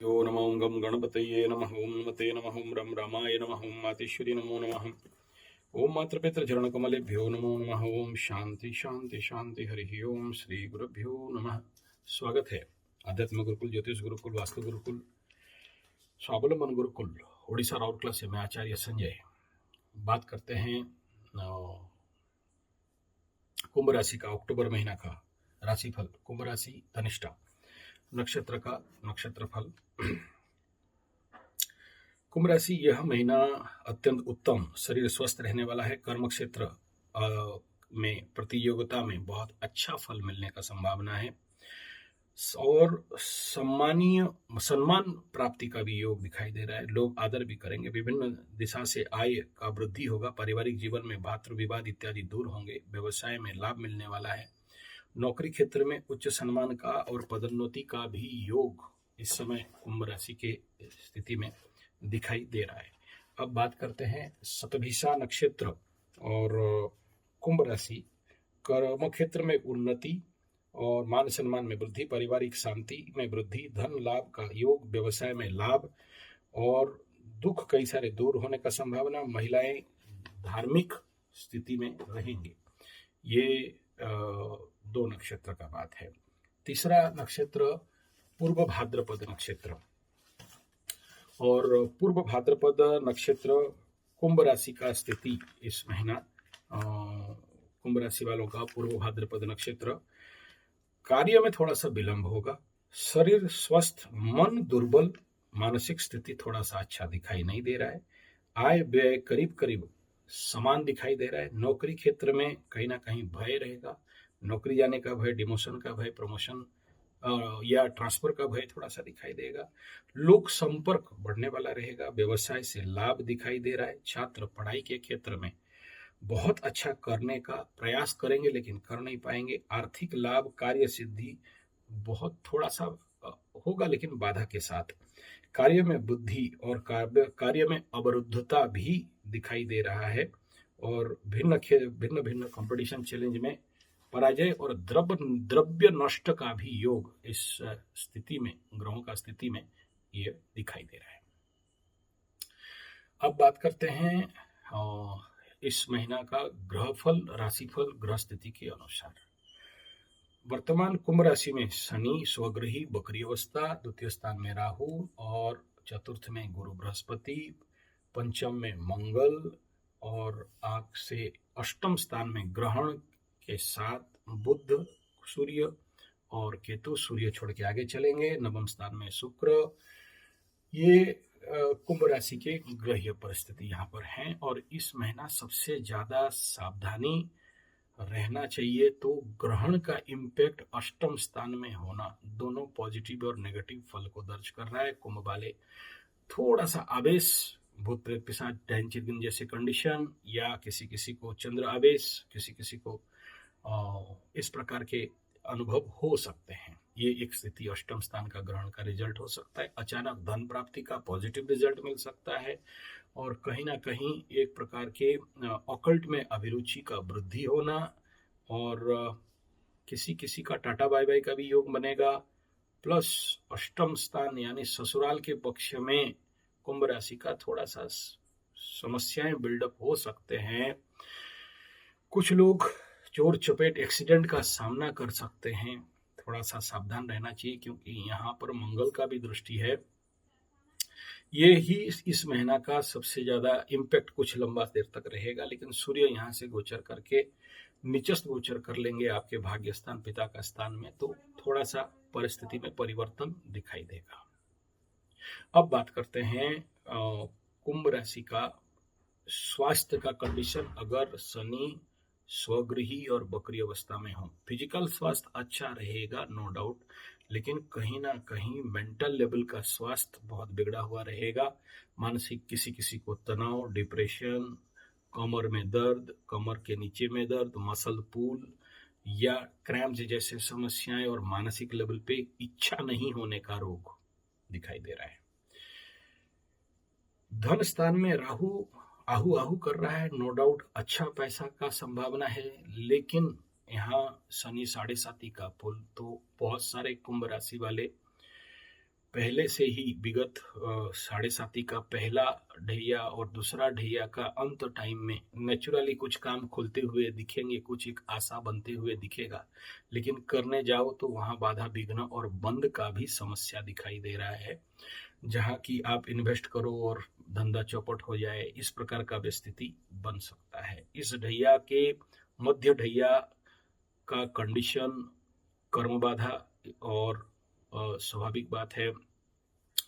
यो नमः ओं गं गणपतये नमः ओं नमते नमः ओं रं रामाय नमः ओं मातेश्वरी नमो नमः ओं मातृपितृचरणकमलेभ्यो नमो नमः ओं शांति शांति शांति हरि ओं श्री गुरुभ्यो नमः। स्वागत है आध्यात्म गुरुकुल, ज्योतिष गुरुकुल, वास्तु गुरुकुल, स्वावलंबन गुरुकुल ओडिशा राउरकेला से मैं आचार्य संजय बात करते हैं कुंभ राशि का अक्टूबर महीना का राशिफल। कुंभ राशि धनिष्ठा नक्षत्र का नक्षत्रफल। कुंभ राशि यह महीना अत्यंत उत्तम, शरीर स्वस्थ रहने वाला है। कर्म क्षेत्र में प्रतियोगिता में बहुत अच्छा फल मिलने का संभावना है और सम्मान प्राप्ति का भी योग दिखाई दे रहा है। लोग आदर भी करेंगे। विभिन्न दिशा से आय का वृद्धि होगा। पारिवारिक जीवन में भातृ विवाद इत्यादि दूर होंगे। व्यवसाय में लाभ मिलने वाला है। नौकरी क्षेत्र में उच्च सम्मान का और पदोन्नति का भी योग इस समय कुंभ राशि के स्थिति में दिखाई दे रहा है। अब बात करते हैं शतभिषा नक्षत्र और कुंभ राशि। कर्म क्षेत्र में उन्नति और मान सम्मान में वृद्धि, पारिवारिक शांति में वृद्धि, धन लाभ का योग, व्यवसाय में लाभ और दुख कई सारे दूर होने का संभावना। महिलाएं धार्मिक स्थिति में रहेंगे। ये दो नक्षत्र का बात है। तीसरा नक्षत्र पूर्व भाद्रपद नक्षत्र और पूर्व भाद्रपद नक्षत्र कुंभ राशि का स्थिति इस महीना कुंभ राशि वालों का पूर्व भाद्रपद नक्षत्र। कार्य में थोड़ा सा विलंब होगा। शरीर स्वस्थ, मन दुर्बल, मानसिक स्थिति थोड़ा सा अच्छा दिखाई नहीं दे रहा है। आय व्यय करीब करीब समान दिखाई दे रहा है। नौकरी क्षेत्र में कहीं ना कहीं भय रहेगा। नौकरी जाने का भय, डिमोशन का भय, प्रमोशन या ट्रांसफर का भय थोड़ा सा दिखाई देगा। लोक संपर्क बढ़ने वाला रहेगा। व्यवसाय से लाभ दिखाई दे रहा है। छात्र पढ़ाई के क्षेत्र में बहुत अच्छा करने का प्रयास करेंगे लेकिन कर नहीं पाएंगे। आर्थिक लाभ, कार्य सिद्धि बहुत थोड़ा सा होगा लेकिन बाधा के साथ। कार्य में बुद्धि और कार्य में अवरुद्धता भी दिखाई दे रहा है और भिन्न भिन्न कंपटीशन चैलेंज में पराजय और द्रव्य नष्ट का भी योग इस स्थिति में, ग्रहों का स्थिति में ये दिखाई दे रहा है। अब बात करते हैं इस महीना का ग्रहफल, राशिफल ग्रह स्थिति के अनुसार। वर्तमान कुंभ राशि में शनि स्वगृही बकरी अवस्था, द्वितीय स्थान में राहु और चतुर्थ में गुरु बृहस्पति, पंचम में मंगल और आंख से अष्टम स्थान में ग्रहण के साथ बुध, सूर्य और केतु। सूर्य छोड़ के आगे चलेंगे। नवम स्थान में शुक्र। ये कुंभ राशि के ग्रहीय परिस्थिति यहाँ पर हैं और इस महीना सबसे ज्यादा सावधानी रहना चाहिए। तो ग्रहण का इम्पैक्ट अष्टम स्थान में होना दोनों पॉजिटिव और नेगेटिव फल को दर्ज कर रहा है। कुंभ वाले थोड़ा सा आवेश, भूत प्रेत पिशाच डायन चिरगिन जैसे कंडीशन या किसी किसी को चंद्र आवेश, किसी किसी को इस प्रकार के अनुभव हो सकते हैं। ये एक स्थिति अष्टम स्थान का ग्रहण का रिजल्ट हो सकता है। अचानक धन प्राप्ति का पॉजिटिव रिजल्ट मिल सकता है और कहीं ना कहीं एक प्रकार के ऑकल्ट में अभिरुचि का वृद्धि होना और किसी किसी का टाटा बाय बाय का भी योग बनेगा। प्लस अष्टम स्थान यानी ससुराल के पक्ष में कुंभ राशि का थोड़ा सा समस्याएं बिल्डअप हो सकते हैं। कुछ लोग चोर चपेट एक्सीडेंट का सामना कर सकते हैं। थोड़ा सा सावधान रहना चाहिए क्योंकि यहाँ पर मंगल का भी दृष्टि है। ये ही इस महीना का सबसे ज्यादा इम्पैक्ट कुछ लंबा देर तक रहेगा, लेकिन सूर्य यहाँ से गोचर करके निचस्त गोचर कर लेंगे आपके भाग्य स्थान, पिता का स्थान में, तो थोड़ा सा परिस्थिति में परिवर्तन दिखाई देगा। अब बात करते हैं कुंभ राशि का स्वास्थ्य का कंडीशन। अगर शनि स्वगृही और बकरी अवस्था में हो, फिजिकल स्वास्थ्य अच्छा रहेगा नो डाउट, लेकिन कहीं ना कहीं मेंटल लेवल का स्वास्थ्य बहुत बिगड़ा हुआ रहेगा। मानसिक किसी किसी को तनाव, डिप्रेशन, कमर में दर्द, कमर के नीचे में दर्द, मसल पुल या क्रैम्प्स जैसे समस्याएं और मानसिक लेवल पे इच्छा नहीं होने का रोग दिखाई दे रहा है। धन स्थान में राहु आहू आहू कर रहा है, नो डाउट अच्छा पैसा का संभावना है, लेकिन यहाँ शनि 7.5 का पुल, तो बहुत सारे कुंभ राशि वाले पहले से ही विगत साढ़े साती का पहला ढैया और दूसरा ढैया का अंत टाइम में नेचुरली कुछ काम खुलते हुए दिखेंगे, कुछ एक आशा बनते हुए दिखेगा, लेकिन करने जाओ तो वहां बाधा विघ्न और बंद का भी समस्या दिखाई दे रहा है। जहां की आप इन्वेस्ट करो और धंधा चौपट हो जाए, इस प्रकार का भी स्थिति बन सकता है। इस ढैया के मध्य ढैया का कंडीशन कर्म बाधा और स्वाभाविक बात है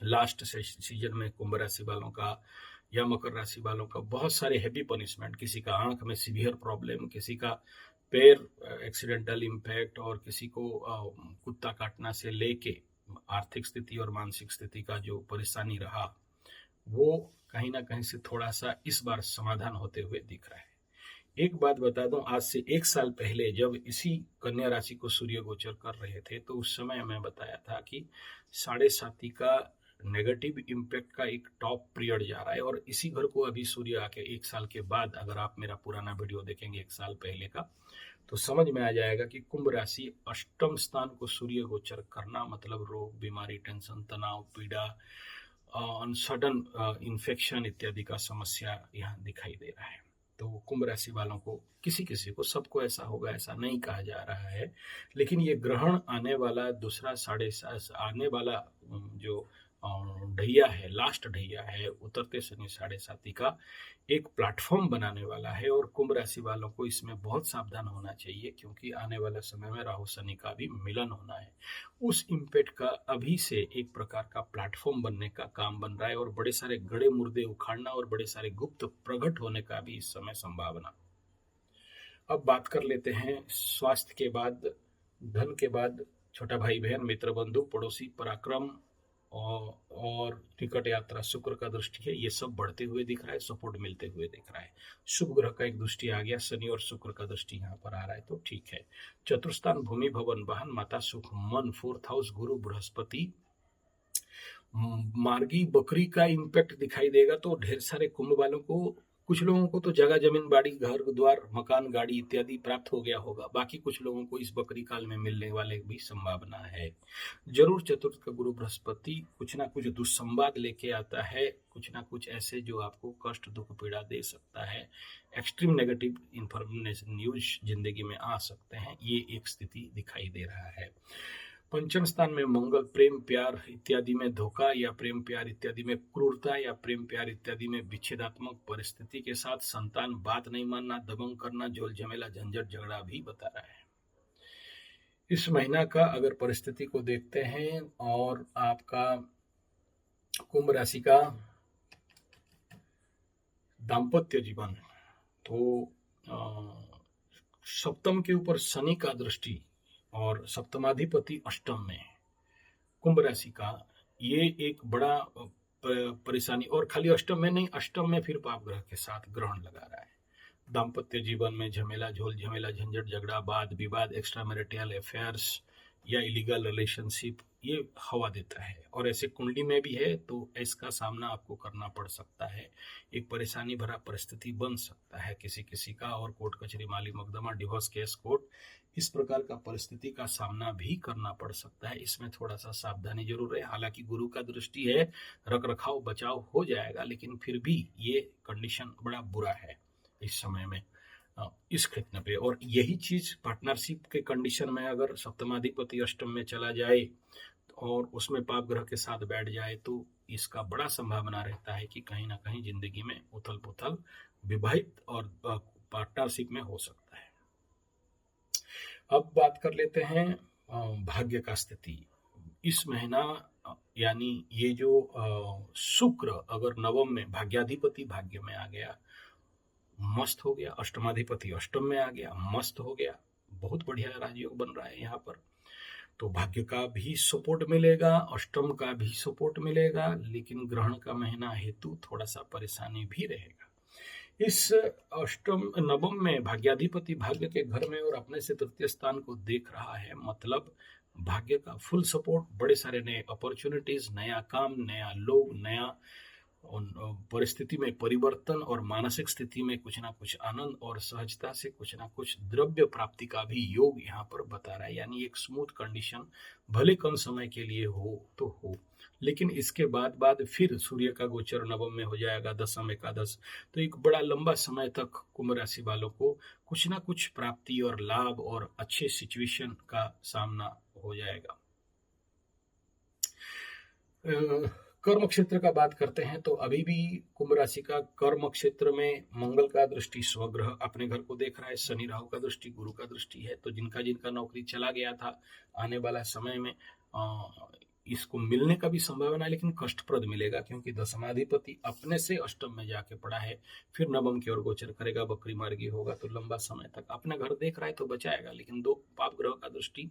लास्ट सीजन में कुंभ राशि वालों का या मकर राशि वालों का बहुत सारे हैवी पनिशमेंट, किसी का आंख में सीवियर प्रॉब्लम, किसी का पैर एक्सीडेंटल इम्पैक्ट और किसी को कुत्ता काटना से लेके आर्थिक स्थिति और मानसिक स्थिति का जो परेशानी रहा वो कहीं ना कहीं से थोड़ा सा इस बार समाधान होते हुए दिख रहा है। एक बात बता दूं, आज से 1 साल पहले जब इसी कन्या राशि को सूर्य गोचर कर रहे थे तो उस समय मैं बताया था कि साढ़े साती का नेगेटिव इम्पैक्ट का एक टॉप पीरियड जा रहा है और इसी घर को अभी सूर्य आके 1 साल के बाद, अगर आप मेरा पुराना वीडियो देखेंगे 1 साल पहले का, तो समझ में आ जाएगा कि कुंभ राशि अष्टम स्थान को सूर्य गोचर करना मतलब रोग, बीमारी, टेंशन, तनाव, पीड़ा, सडन इन्फेक्शन इत्यादि का समस्या यहाँ दिखाई दे रहा है। तो कुंभ राशि वालों को किसी किसी को, सबको ऐसा होगा ऐसा नहीं कहा जा रहा है, लेकिन ये ग्रहण आने वाला दूसरा आने वाला जो ढैया है, लास्ट ढैया है, उतरते शनि साढ़े साती का एक प्लेटफॉर्म बनाने वाला है और कुंभ राशि वालों को इसमें बहुत सावधान होना चाहिए क्योंकि आने वाले समय में राहु शनि का भी मिलन होना है। उस इम्पैक्ट का अभी से एक प्रकार का प्लेटफॉर्म बनने का काम बन रहा है और बड़े सारे गड़े मुर्दे उखाड़ना और बड़े सारे गुप्त प्रकट होने का भी इस समय संभावना। अब बात कर लेते हैं स्वास्थ्य के बाद, धन के बाद छोटा भाई बहन, मित्र, बंधु, पड़ोसी, पराक्रम और टिकट यात्रा, शुक्र का दृष्टि है, ये सब बढ़ते हुए दिख रहा है, सपोर्ट मिलते हुए दिख रहा है। शुभ ग्रह का एक दृष्टि आ गया, शनि और शुक्र का दृष्टि यहाँ पर आ रहा है तो ठीक है। चतुर्स्थान भूमि, भवन, वाहन, माता, सुख, मन, 4th हाउस, गुरु, बृहस्पति, मार्गी बकरी का इम्पैक्ट दिखाई देगा। तो ढेर सारे कुंभ वालों को, कुछ लोगों को तो जगह जमीन, बाड़ी, घर द्वार, मकान, गाड़ी इत्यादि प्राप्त हो गया होगा, बाकी कुछ लोगों को इस बकरी काल में मिलने वाले भी संभावना है। जरूर चतुर्थ का गुरु बृहस्पति कुछ ना कुछ दुस्संवाद लेके आता है, कुछ ना कुछ ऐसे जो आपको कष्ट, दुख, पीड़ा दे सकता है। एक्सट्रीम नेगेटिव इंफॉर्मेशन, न्यूज जिंदगी में आ सकते हैं, ये एक स्थिति दिखाई दे रहा है। पंचम स्थान में मंगल, प्रेम प्यार इत्यादि में धोखा या प्रेम प्यार इत्यादि में क्रूरता या प्रेम प्यार इत्यादि में विच्छेदात्मक परिस्थिति के साथ संतान, बात नहीं मानना, दबंग करना, झोल झमेला, झंझट, झगड़ा भी बता रहा है। इस महीना का अगर परिस्थिति को देखते हैं और आपका कुंभ राशि का दाम्पत्य जीवन, तो सप्तम के ऊपर शनि का दृष्टि और सप्तमाधिपति अष्टम में, कुंभ राशि का ये एक बड़ा परेशानी, और खाली अष्टम में नहीं, अष्टम में फिर पाप ग्रह के साथ ग्रहण लगा रहा है। दाम्पत्य जीवन में झमेला, झोल झमेला, झंझट, झगड़ा, वाद विवाद, एक्स्ट्रा मैरिटल अफेयर्स या इलीगल रिलेशनशिप, ये हवा देता है और ऐसे कुंडली में भी है तो इसका सामना आपको करना पड़ सकता है। एक परेशानी भरा परिस्थिति बन सकता है किसी किसी का, और कोर्ट कचहरी, माली मुकदमा, डिवोर्स केस, कोर्ट, इस प्रकार का परिस्थिति का सामना भी करना पड़ सकता है। इसमें थोड़ा सा सावधानी जरूर है। हालांकि गुरु का दृष्टि है, रख रखाव बचाव हो जाएगा, लेकिन फिर भी ये कंडीशन बड़ा बुरा है इस समय में, इस क्षेत्र पे। और यही चीज पार्टनरशिप के कंडीशन में अगर सप्तमाधिपति अष्टम में चला जाए और उसमें पाप ग्रह के साथ बैठ जाए तो इसका बड़ा संभावना रहता है कि कहीं ना कहीं जिंदगी में उथल पुथल विवाहित और पार्टनरशिप में हो सकता है। अब बात कर लेते हैं भाग्य का स्थिति। इस महीना यानी ये जो शुक्र अगर नवम में, भाग्याधिपति भाग्य में आ गया, मस्त हो गया, अष्टमाधिपति अष्टम में आ गया, मस्त हो गया, बहुत बढ़िया राजयोग बन रहा है यहाँ पर। तो भाग्य का भी सपोर्ट मिलेगा, अष्टम का भी सपोर्ट मिलेगा, लेकिन ग्रहण का महीना हेतु थोड़ा सा परेशानी भी रहेगा। इस अष्टम नवम में भाग्याधिपति भाग्य के घर में और अपने से तृतीय स्थान को देख रहा है, मतलब भाग्य का फुल सपोर्ट, बड़े सारे नए अपॉर्चुनिटीज, नया काम, नया लोग, नया उन परिस्थिति में परिवर्तन और मानसिक स्थिति में कुछ ना कुछ आनंद और सहजता से कुछ ना कुछ द्रव्य प्राप्ति का भी योग यहाँ पर बता रहा है। यानी एक स्मूथ कंडीशन भले कम समय के लिए हो तो हो, लेकिन इसके बाद फिर सूर्य का गोचर नवम में हो जाएगा, दशम एकादश, तो एक बड़ा लंबा समय तक कुंभ राशि वालों को कुछ ना कुछ प्राप्ति और लाभ और अच्छे सिचुएशन का सामना हो जाएगा। कर्म क्षेत्र का बात करते हैं तो अभी भी कुंभ राशि का कर्म क्षेत्र में मंगल का दृष्टि स्वग्रह अपने घर को देख रहा है, शनि राहु का दृष्टि गुरु का दृष्टि है। तो जिनका जिनका नौकरी चला गया था, आने वाला समय में इसको मिलने का भी संभावना है, लेकिन कष्टप्रद मिलेगा क्योंकि दशमाधिपति अपने से अष्टम में जाके पड़ा है, फिर नवम की ओर गोचर करेगा, बकरी मार्गी होगा, तो लंबा समय तक अपना घर देख रहा है तो बचाएगा, लेकिन दो पाप ग्रह का दृष्टि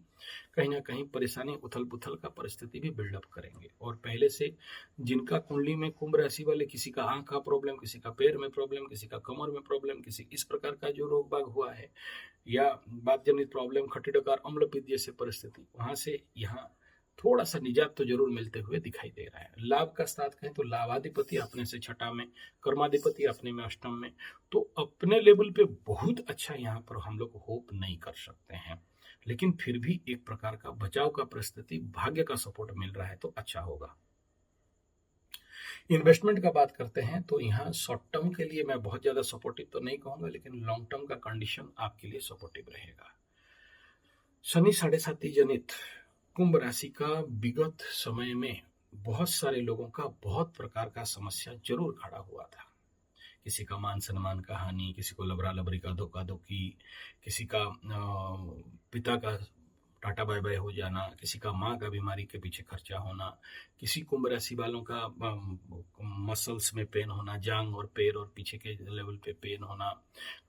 कहीं ना कहीं परेशानी उथल पुथल का परिस्थिति भी बिल्डअप करेंगे। और पहले से जिनका कुंडली में कुंभ राशि वाले, किसी का आंख का प्रॉब्लम, किसी का पैर में प्रॉब्लम, किसी का कमर में प्रॉब्लम, किसी इस प्रकार का जो रोग बाग हुआ है या बात जनित प्रॉब्लम, खट्टी डकार, अम्लपित्त जैसे परिस्थिति, वहां से यहाँ थोड़ा सा निजात तो जरूर मिलते हुए दिखाई दे रहा है। लाभ का साथ कहें तो लाभाधिपति अपने से छठा में, कर्माधिपति अपने में अष्टम में, तो अपने लेवल पे बहुत अच्छा यहाँ पर हम लोग होप नहीं कर सकते हैं, लेकिन फिर भी एक प्रकार का बचाव का परिस्थिति, भाग्य का सपोर्ट मिल रहा है तो अच्छा होगा। इन्वेस्टमेंट का बात करते हैं तो यहाँ शॉर्ट टर्म के लिए मैं बहुत ज्यादा सपोर्टिव तो नहीं कहूंगा, लेकिन लॉन्ग टर्म का कंडीशन आपके लिए सपोर्टिव रहेगा। शनि 7.5 जनित कुंभ राशि का विगत समय में बहुत सारे लोगों का बहुत प्रकार का समस्या जरूर खड़ा हुआ था। किसी का मान सम्मान का हानि, किसी को लबरा लबरी का धोखा धोखी, किसी का पिता का टाटा बाय बाय हो जाना, किसी का माँ का बीमारी के पीछे खर्चा होना, किसी कुंभ राशि वालों का मसल्स में पेन होना, जांग और पैर और पीछे के लेवल पे पेन होना,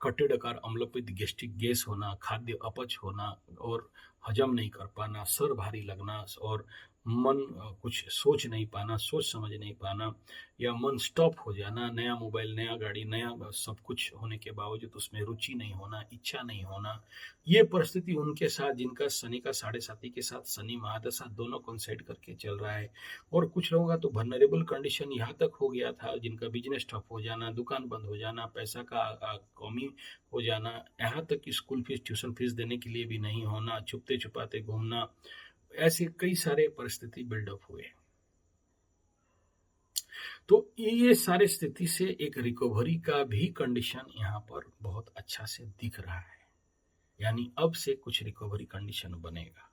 खट्टे डकार, अम्लपित्त, गैस्ट्रिक गैस होना, खाद्य अपच होना और हजम नहीं कर पाना, सर भारी लगना और मन कुछ सोच नहीं पाना, सोच समझ नहीं पाना, या मन स्टॉप हो जाना, नया मोबाइल, नया गाड़ी, नया सब कुछ होने के बावजूद उसमें रुचि नहीं होना, इच्छा नहीं होना, ये परिस्थिति उनके साथ जिनका शनि का 7.5 के साथ शनि महादशा दोनों कोइंसाइड करके चल रहा है। और कुछ लोगों का तो वल्नरेबल कंडीशन यहाँ तक हो गया था, जिनका बिजनेस ठप हो जाना, दुकान बंद हो जाना, पैसा का कमी हो जाना, यहाँ तक कि स्कूल फीस, ट्यूशन फीस देने के लिए भी नहीं होना, छुपते छुपाते घूमना, ऐसे कई सारे परिस्थिति बिल्डअप हुए। तो ये सारे स्थिति से एक रिकवरी का भी कंडीशन यहाँ पर बहुत अच्छा से दिख रहा है, यानी अब से कुछ रिकवरी कंडीशन बनेगा।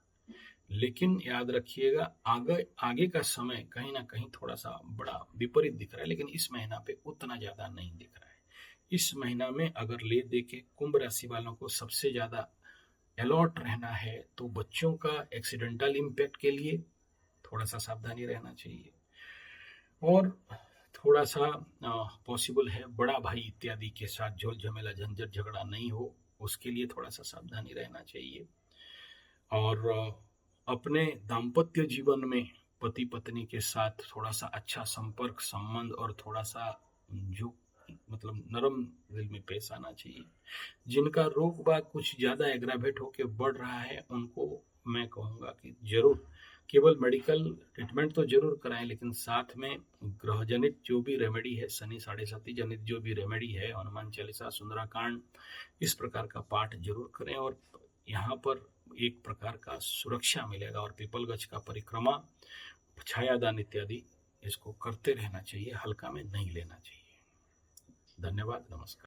लेकिन याद रखिएगा आगे का समय कहीं ना कहीं थोड़ा सा बड़ा विपरीत दिख रहा है, लेकिन इस महीना पे उतना ज्यादा नहीं दिख रहा है। इस महीना में अगर ले देखे कुंभ राशि वालों को सबसे ज्यादा अलर्ट रहना है तो बच्चों का एक्सीडेंटल इम्पैक्ट के लिए थोड़ा सा सावधानी रहना चाहिए, और थोड़ा सा पॉसिबल है बड़ा भाई इत्यादि के साथ झोल झमेला झंझट झगड़ा नहीं हो, उसके लिए थोड़ा सा सावधानी रहना चाहिए। और अपने दाम्पत्य जीवन में पति पत्नी के साथ थोड़ा सा अच्छा संपर्क संबंध और थोड़ा सा जो मतलब नरम दिल में पेश आना चाहिए। जिनका रोग बाग कुछ ज्यादा एग्रावेट होकर बढ़ रहा है उनको मैं कहूंगा कि जरूर केवल मेडिकल ट्रीटमेंट तो जरूर कराएं, लेकिन साथ में ग्रह जनित जो भी रेमेडी है, शनि 7.5 जनित जो भी रेमेडी है, हनुमान चालीसा, सुंदराकांड, इस प्रकार का पाठ जरूर करें। और यहाँ पर एक प्रकार का सुरक्षा मिलेगा, और पीपल गछ का परिक्रमा, छायादान इत्यादि इसको करते रहना चाहिए, हल्का में नहीं लेना चाहिए। धन्यवाद, नमस्कार।